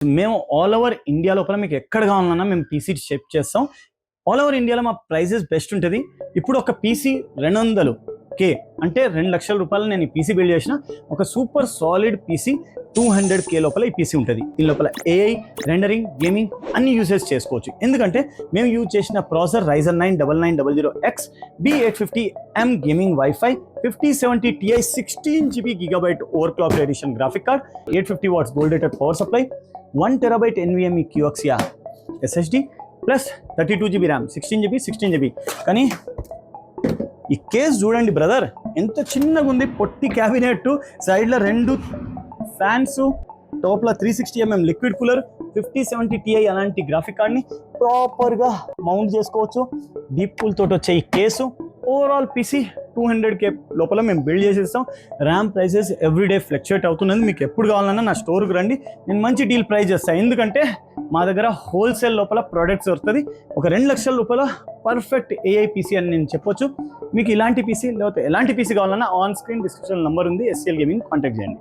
మేము all over India లోపల మీకు ఎక్కడ కావాలన్నా మేము పీసీ షిప్ చేస్తాం. ఆల్ ఓవర్ ఇండియాలో మా ప్రైజెస్ బెస్ట్ ఉంటుంది. ఇప్పుడు ఒక పీసీ 200K అంటే 2 లక్షల రూపాయలు నేను ఈ పీసీ బిల్డ్ చేసిన ఒక సూపర్ సాలిడ్ పీసీ 200K లోపల ఈ పీసీ ఉంటుంది. దీని లోపల ఏఐ, రెండరింగ్, గేమింగ్ అన్ని యూజెస్ చేసుకోవచ్చు. ఎందుకంటే మేము యూజ్ చేసిన processor Ryzen 9 9900X B850M gaming wifi 5070 Ti 16GB GB overclock edition graphic card 850 watts gold rated power supply 1TB NVMe QXIA SSD plus 32GB RAM 16GB. కానీ ఈ case చూడండి brother, ఎంత చిన్నగా ఉంది. పొట్టి క్యాబినెట్, సైడ్లో 2 ఫ్యాన్స్, టాప్లో 360mm liquid cooler 5070 Ti అలాంటి graphic కార్డ్ని ప్రాపర్గా మౌంట్ చేసుకోవచ్చు. డీప్ కూల్ తోటి వచ్చే ఈ కేసు ఓవరాల్ పీసీ 200K లోపల మేము బిల్డ్ చేసేస్తాం. ర్యామ్ ప్రైసెస్ ఎవ్రీడే ఫ్లక్చుయేట్ అవుతున్నది. మీకు ఎప్పుడు కావాలన్నా నా స్టోర్కి రండి, నేను మంచి డీల్ ప్రైస్ చేస్తాను. ఎందుకంటే మా దగ్గర హోల్సేల్ లోపల ప్రోడక్ట్స్ దొరుకుతుంది. ఒక 2 లక్షల రూపాయల పర్ఫెక్ట్ ఏఐ పీసీ అని నేను చెప్పొచ్చు. మీకు ఇలాంటి పీసీ లేకపోతే ఎలాంటి పీసీ కావాలన్నా ఆన్ స్క్రీన్ డిస్క్రిప్షన్ నెంబర్ ఉంది, SCL గేమింగ్ కాంటాక్ట్ చేయండి.